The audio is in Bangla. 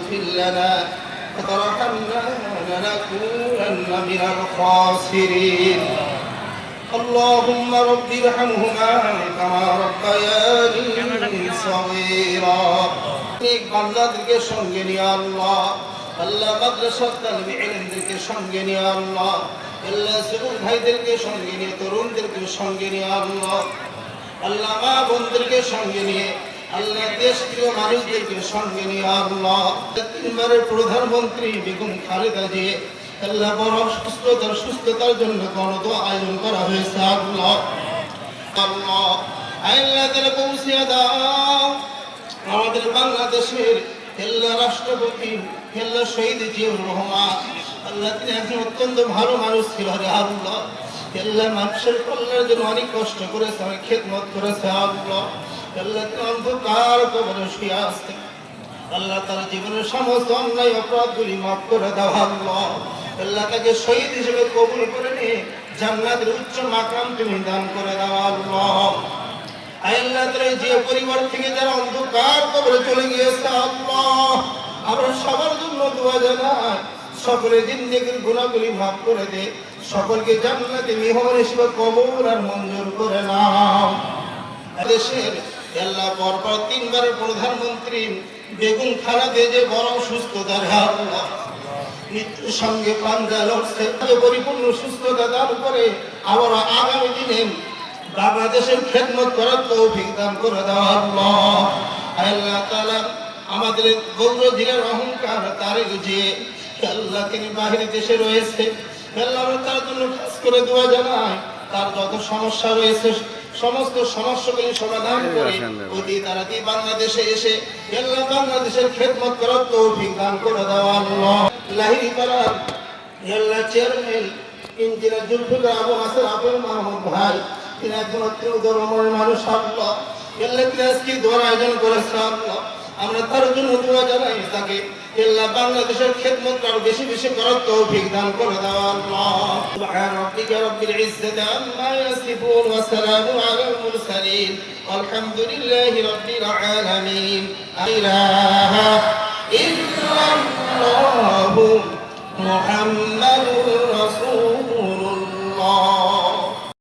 تغفر لنا وترحمنا لنكونن من الخاسرين اللهم رب ارحمهما كما ربياني صغيرا নেক বান্দাদেরকে সঙ্গে নিয়ে আল্লাহ আল্লাহ মাদ্রাসার তালিবে ইলমদেরকে সঙ্গে নিয়ে আল্লাহ আল্লাহ যুবক ভাইদেরকে সঙ্গে নিয়ে তরুণদেরকে সঙ্গে নিয়ে আল্লাহ আল্লাহ মা বোনদেরকে সঙ্গে নিয়ে আল্লাহ দেশপ্রিয় মানুষদেরকে সঙ্গে নিয়ে আল্লাহ তিনবারের প্রধানমন্ত্রী বেগম খালেদা জিয়া আল্লাহ বড় সুস্থতার জন্য গণদোয়া আয়োজন করা হয়েছে আল্লাহ আল্লাহ আল্লাহ তাআলা পৌঁছে দাও আমাদের বাংলাদেশের আল্লাহ রাষ্ট্রপতি আল্লাহ শহীদ জিয়াউর রহমান আল্লাহ তিনি একজন অত্যন্ত ভালো মানুষ ছিল রে আল্লাহ আল্লাহ মানুষের কল্যাণের জন্য অনেক কষ্ট করেছে অনেক খেদমত করেছে আল্লাহ আল্লাহ তিনি অন্ধকার কবরে শুয়ে আছেন আল্লাহ তার জীবনের সমস্ত অন্যায় অপরাধগুলি মাফ করে দাও আল্লাহ আল্লাহ তাকে শহীদ হিসেবে কবুল করে নিয়ে জান্নাতের উচ্চ মাকাম তুমি দান করে দাও আল্লাহ আল্লাহ তাআলা যে পরিবার থেকে যারা অন্ধকার কবরে চলে গিয়েছে আল্লাহ আমরা সবার জন্য দোয়া জানাই সকলের জিন্দেগীর গুনাহগুলি মাফ করে দে সকলকে জান্নাতে মেহমান হিসেবে কবুল আর মঞ্জুর করে নাও দেশের আল্লাহ পরপর তিনবারের প্রধানমন্ত্রী বেগম খালেদা যে বড় সুস্থতার আল্লাহ মৃত্যুর সঙ্গে পাঞ্জা লড়ছে পরিপূর্ণ সুস্থতা দান করে আবার আগামী দিনে বাংলাদেশের খেদমত করার তৌফিক দান করে দাও আল্লাহ আল্লাহ তাআলা আমাদের গৌর জেলার অহংকার তারেক যে আল্লাহ তিনি বাহির দেশে রয়েছে আল্লাহ তার জন্য খাস করে দোয়া জানাই তার যত সমস্যা রয়েছে সমস্ত সমস্যাগুলি সমাধান করে অতি তাড়াতাড়ি বাংলাদেশে এসে আল্লাহ বাংলাদেশের খেদমত করার তৌফিক দান করে দাও আল্লাহ লাহিড়ী পাড়ার আল্লাহ চেয়ারম্যান ইঞ্জিনিয়ার জুলফিকার আবু নাসের আবুল মাহমুদ ভাই তিনি একজন অত্যন্ত ধর্মের মানুষ আল্লাহ আল্লাহ তিনি আজকে দোয়ার আয়োজন করেছে আল্লাহ আমরা তার জন্য দোয়া জানাই তাকে আল্লাহ বাংলাদেশের খেদমত আরো বেশি বেশি করার তৌফিক দান করে দাও আল্লাহ সুবহান রাব্বিকা রাব্বিল ইজ্জাতি আম্মা ইয়াসিফুন ওয়া সালামুন আলাল মুরসালিন আলহামদুলিল্লাহি রাব্বিল আলামিন ইলাহা ইল্লাল্লাহু মুহাম্মাদ